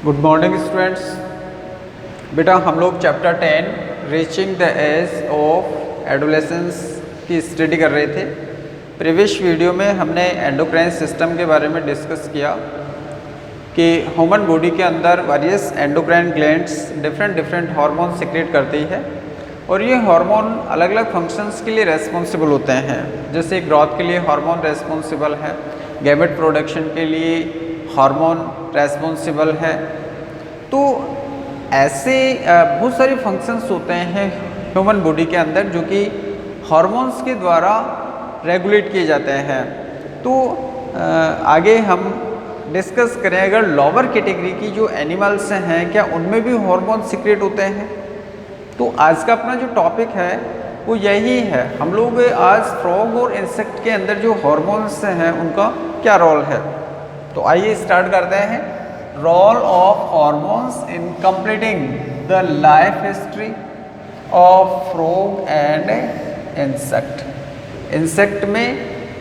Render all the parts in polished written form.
Good morning students. बेटा हम लोग chapter 10 reaching the age of adolescence की स्टडी कर रहे थे। प्रीवियस वीडियो में हमने एंडोक्राइन सिस्टम के बारे में डिस्कस किया कि ह्यूमन बॉडी के अंदर various endocrine glands different hormone secrete करती है और ये हार्मोन अलग अलग फंक्शंस के लिए रेस्पॉन्सिबल होते हैं। जैसे ग्रोथ के लिए हार्मोन रेस्पॉन्सिबल है, गैमेट प्रोडक्शन के लिए हार्मोन रेस्पॉन्सिबल है। तो ऐसे बहुत सारे फंक्शंस होते हैं ह्यूमन बॉडी के अंदर जो कि हार्मोन्स के द्वारा रेगुलेट किए जाते हैं। तो आगे हम डिस्कस करें अगर लोअर कैटेगरी की जो एनिमल्स हैं क्या उनमें भी हार्मोन सिक्रेट होते हैं। तो आज का अपना जो टॉपिक है वो यही है। हम लोग आज फ्रॉग और इंसेक्ट के अंदर जो हार्मोन्स हैं उनका क्या रोल है। तो आइए स्टार्ट करते हैं। Role of hormones in completing the life history of frog and insect. Insect में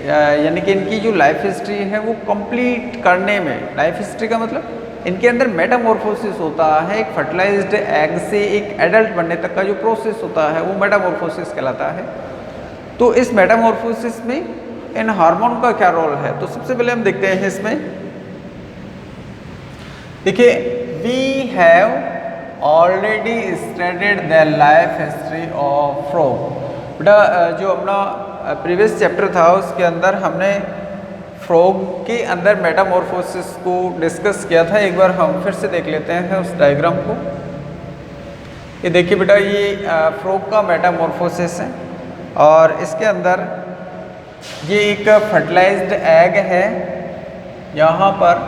यानी कि इनकी जो लाइफ हिस्ट्री है वो कंप्लीट करने में, लाइफ हिस्ट्री का मतलब इनके अंदर मेटामॉर्फोसिस होता है। एक फर्टिलाइज्ड एग से एक एडल्ट बनने तक का जो प्रोसेस होता है वो मेटामॉर्फोसिस कहलाता है। तो इस मेटामॉर्फोसिस में इन हार्मोन का क्या रोल है, तो सबसे पहले हम देखते हैं इसमें। देखिए, we have already studied the life history of frog. बेटा जो अपना प्रीवियस चैप्टर था उसके अंदर हमने फ्रॉग के अंदर मेटामॉर्फोसिस को डिस्कस किया था। एक बार हम फिर से देख लेते हैं उस डायग्राम को। ये देखिए बेटा, ये फ्रॉग का मेटामॉर्फोसिस है और इसके अंदर ये एक फर्टिलाइज्ड एग है। यहाँ पर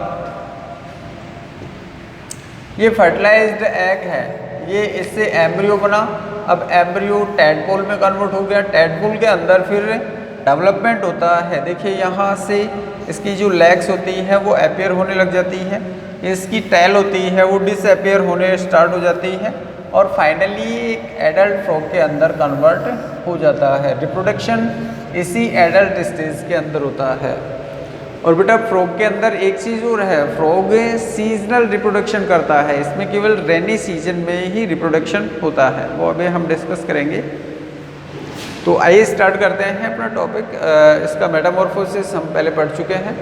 ये फर्टिलाइज्ड एग है, ये इससे एम्ब्रियो बना। अब एम्ब्रियो टैडपोल में कन्वर्ट हो गया। टैडपोल के अंदर फिर डेवलपमेंट होता है। देखिए यहाँ से इसकी जो लेग्स होती है वो अपीयर होने लग जाती है, इसकी टेल होती है वो डिसअपीयर होने स्टार्ट हो जाती है और फाइनली एक एडल्ट फ्रॉग के अंदर कन्वर्ट हो जाता है। रिप्रोडक्शन इसी एडल्ट स्टेज के अंदर होता है। और बेटा फ्रॉग के अंदर एक चीज़ और है, फ्रॉग सीजनल रिप्रोडक्शन करता है। इसमें केवल रेनी सीजन में ही रिप्रोडक्शन होता है, वो अभी हम डिस्कस करेंगे। तो आइए स्टार्ट करते हैं अपना टॉपिक। इसका मेटामॉर्फोसिस हम पहले पढ़ चुके हैं।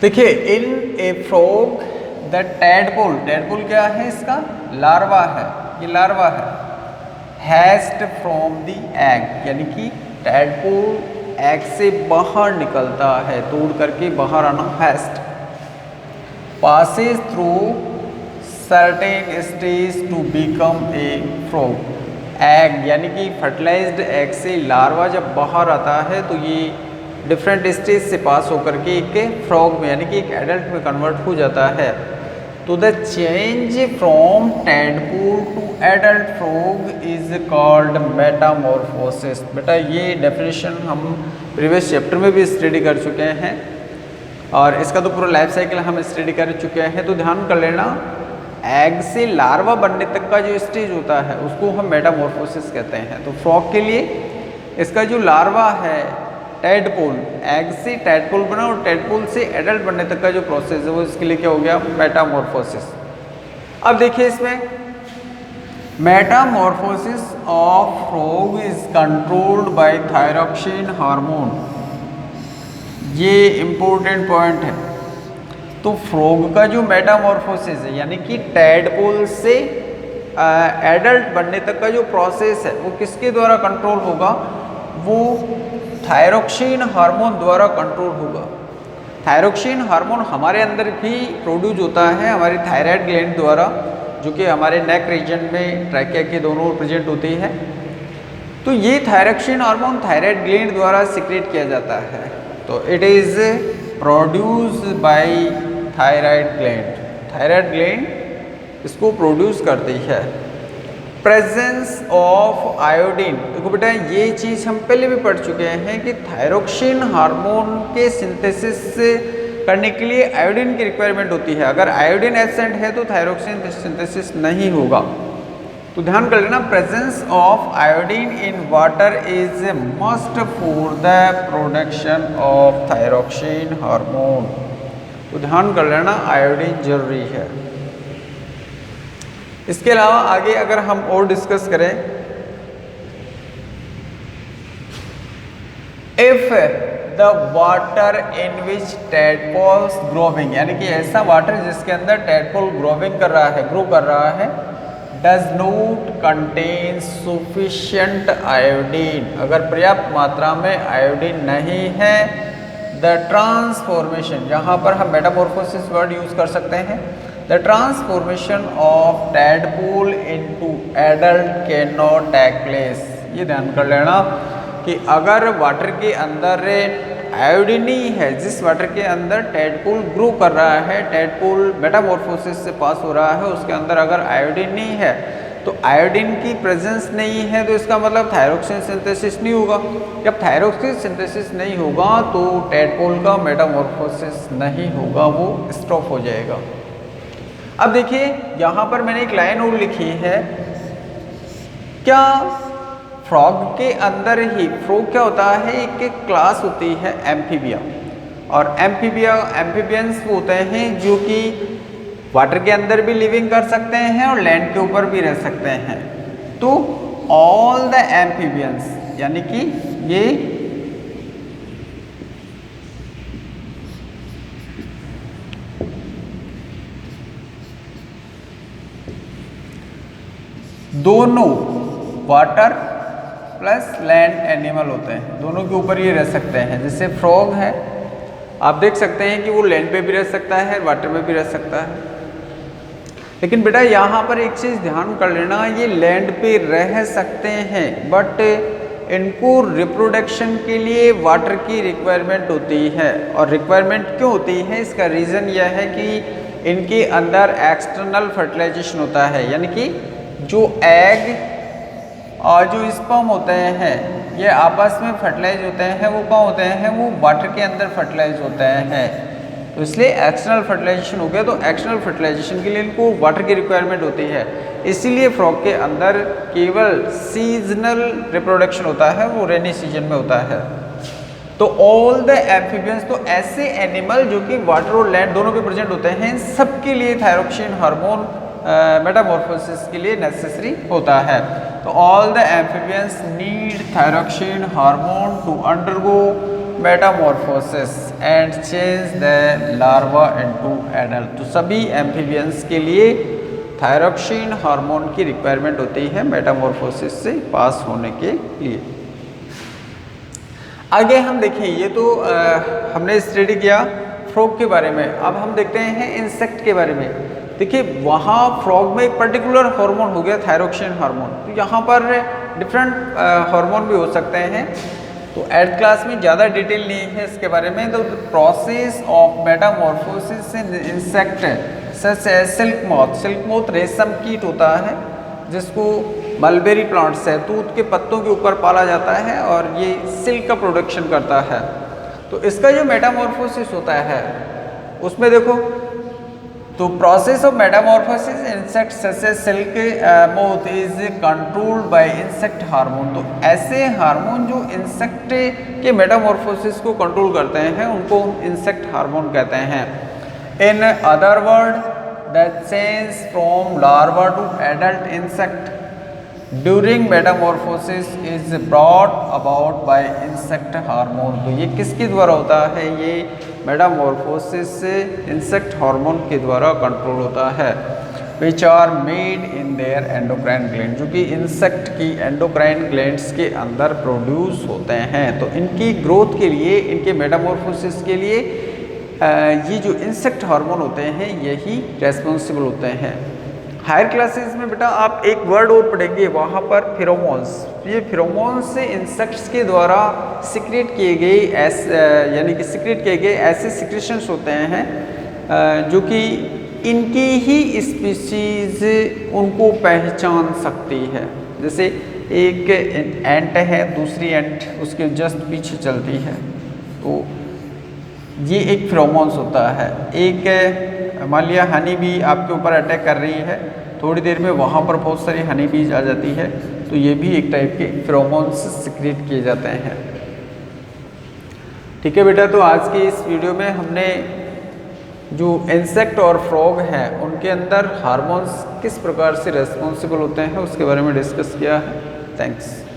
देखिए, in a frog the tadpole, tadpole क्या है, इसका लार्वा है, ये लार्वा है। हैस्ट फ्रॉम द एग, यानी कि टैडपोल एग से बाहर निकलता है, तोड़ करके बाहर आना heist. passes through certain stage to become a frog। Egg यानी कि फर्टिलाइज्ड एग से लार्वा जब बाहर आता है तो ये डिफरेंट स्टेज से पास होकर के एक फ्रॉग में यानी कि एक एडल्ट में कन्वर्ट हो जाता है। तो the change from tadpole to adult frog is called metamorphosis. बेटा ये डेफिनेशन हम प्रीवियस चैप्टर में भी स्टडी कर चुके हैं और इसका तो पूरा लाइफ साइकिल हम स्टडी कर चुके हैं। तो ध्यान कर लेना, एग से लार्वा बनने तक का जो स्टेज होता है उसको हम मेटामॉर्फोसिस कहते हैं। तो फ्रॉग के लिए इसका जो लार्वा है टैडपोल, एग से टैडपोल बना और टैडपोल से एडल्ट बनने तक का जो प्रोसेस है वो इसके लिए क्या हो गया, मेटामॉर्फोसिस। अब देखिए इसमें Metamorphosis of frog is controlled bye thyroxine hormone. ये इम्पोर्टेंट पॉइंट है। तो फ्रॉग का जो मेटामॉर्फोसिस है यानी कि टैडपोल से एडल्ट बनने तक का जो प्रोसेस है वो किसके द्वारा कंट्रोल होगा, वो थायरोक्सिन हार्मोन द्वारा कंट्रोल होगा। थायरोक्सिन हार्मोन हमारे अंदर भी प्रोड्यूस होता है हमारी थायराइड ग्लैंड द्वारा, जो कि हमारे नेक रीजन में ट्रैकिया के दोनों प्रेजेंट होती है। तो ये थायरोक्सिन हार्मोन थायराइड ग्लैंड द्वारा सिक्रेट किया जाता है। तो it is produced by thyroid gland, thyroid gland इसको प्रोड्यूस करती है। प्रेजेंस ऑफ आयोडीन, देखो बेटा ये चीज़ हम पहले भी पढ़ चुके हैं कि थायरोक्सिन हार्मोन के सिंथेसिस करने के लिए आयोडीन की रिक्वायरमेंट होती है। अगर आयोडीन एब्सेंट है तो थायरोक्सिन सिंथेसिस नहीं होगा। तो ध्यान कर लेना, presence of iodine in water is a must for the production of thyroxine hormone. तो ध्यान कर लेना, आयोडीन जरूरी है। इसके अलावा आगे अगर हम और डिस्कस करें, if the water in which tadpoles growing, यानी कि ऐसा वाटर जिसके अंदर टैडपोल ग्रोविंग कर रहा है, ग्रो कर रहा है, does not contain sufficient iodine, अगर पर्याप्त मात्रा में आयोडीन नहीं है, द ट्रांसफॉर्मेशन, यहाँ पर हम मेटामॉर्फोसिस वर्ड यूज कर सकते हैं, the transformation of tadpole into adult can not take place. ये ध्यान कर लेना कि अगर वाटर के अंदर आयोडीन नहीं है, जिस वाटर के अंदर टैडपोल ग्रो कर रहा है, टैडपोल मेटामॉर्फोसिस से पास हो रहा है, उसके अंदर अगर आयोडीन नहीं है, तो आयोडीन की प्रेजेंस नहीं है, तो इसका मतलब थायरोक्सिन सिंथेसिस नहीं होगा। जब थायरोक्सिन सिंथेसिस नहीं होगा तो टैडपोल का मेटामॉर्फोसिस नहीं होगा, वो स्टॉप हो जाएगा। अब देखिए यहाँ पर मैंने एक लाइन और लिखी है, क्या फ्रॉग के अंदर ही, फ्रॉग क्या होता है, एक क्लास होती है एम्फीबिया, और एम्फीबियंस वो होते हैं जो कि वाटर के अंदर भी लिविंग कर सकते हैं और लैंड के ऊपर भी रह सकते हैं। तो ऑल द एम्फीबियंस, यानी कि ये दोनों वाटर प्लस लैंड एनिमल होते हैं, दोनों के ऊपर ये रह सकते हैं। जैसे फ्रॉग है, आप देख सकते हैं कि वो लैंड पे भी रह सकता है, वाटर में भी रह सकता है। लेकिन बेटा यहाँ पर एक चीज़ ध्यान कर लेना, ये लैंड पे रह सकते हैं बट इनको रिप्रोडक्शन के लिए वाटर की रिक्वायरमेंट होती है। और रिक्वायरमेंट क्यों होती है, इसका रीज़न यह है कि इनके अंदर एक्सटर्नल फर्टिलाइजेशन होता है, यानी कि जो एग और जो स्पर्म होते हैं ये आपस में फर्टिलाइज होते हैं, वो कहाँ होते हैं, वो वाटर के अंदर फर्टिलाइज होते हैं। तो इसलिए एक्सटर्नल फर्टिलाइजेशन हो गया, तो एक्सटर्नल फर्टिलाइजेशन के लिए इनको वाटर की रिक्वायरमेंट होती है, इसीलिए फ्रॉग के अंदर केवल सीजनल रिप्रोडक्शन होता है, वो रेनी सीजन में होता है। तो ऑल द एम्फीबियंस, तो ऐसे एनिमल जो कि वाटर और लैंड दोनों पे प्रेजेंट होते हैं, सबके लिए थायरोक्सिन हार्मोन मेटामॉर्फोसिस के लिए नेसेसरी होता है। तो all the amphibians need thyroxine hormone to undergo metamorphosis and change the larva into adult. तो सभी एम्फीबियंस के लिए थायरोक्सिन हार्मोन की रिक्वायरमेंट होती है मेटामॉर्फोसिस से पास होने के लिए। आगे हम देखें, ये तो हमने स्टडी किया फ्रॉग के बारे में, अब हम देखते हैं इंसेक्ट के बारे में। देखिए वहाँ फ्रॉग में एक पर्टिकुलर हार्मोन हो गया थायरोक्सिन हार्मोन, तो यहाँ पर डिफरेंट हार्मोन भी हो सकते हैं, तो एट क्लास में ज़्यादा डिटेल नहीं है इसके बारे में। तो process of metamorphosis in insect such as silk moth रेशम कीट होता है, जिसको मलबेरी प्लांट सहतूत के पत्तों के ऊपर पाला जाता है और ये सिल्क का प्रोडक्शन करता है। तो इसका जो मेटामॉर्फोसिस होता है उसमें देखो, तो process of metamorphosis insect such as silk moth is controlled by insect hormone. तो ऐसे हार्मोन जो इंसेक्ट के मेटामॉर्फोसिस को कंट्रोल करते हैं उनको इंसेक्ट हार्मोन कहते हैं। In other word the change from larva to adult insect during metamorphosis is brought about by insect hormone. तो ये किसके द्वारा होता है, ये मेटामॉर्फोसिस से इंसेक्ट हार्मोन के द्वारा कंट्रोल होता है। Which are made in their endocrine gland, जो कि इंसेक्ट की एंडोक्राइन ग्लैंड्स के अंदर प्रोड्यूस होते हैं। तो इनकी ग्रोथ के लिए, इनके मेटामॉर्फोसिस के लिए ये जो इंसेक्ट हार्मोन होते हैं यही रेस्पॉन्सिबल होते हैं। हायर क्लासेस में बेटा आप एक वर्ड और पढ़ेंगे वहाँ पर फेरोमोन्स। ये फेरोमोन्स से इंसेक्ट्स के द्वारा सिक्रेट किए गए यानी कि सिक्रेट किए गए ऐसे सिक्रेशंस होते हैं जो कि इनकी ही स्पीशीज उनको पहचान सकती है। जैसे एक एंट है, दूसरी एंट उसके जस्ट पीछे चलती है, तो ये एक फेरोमोन्स होता है। एक मान लिया हनी भी आपके ऊपर अटैक कर रही है, थोड़ी देर में वहाँ पर बहुत सारी हनी बीज आ जाती है, तो ये भी एक टाइप के फेरोमोन्स सिक्रेट किए जाते हैं। ठीक है बेटा, तो आज की इस वीडियो में हमने जो इंसेक्ट और फ्रॉग हैं उनके अंदर हार्मोन्स किस प्रकार से रेस्पॉन्सिबल होते हैं उसके बारे में डिस्कस किया है। थैंक्स।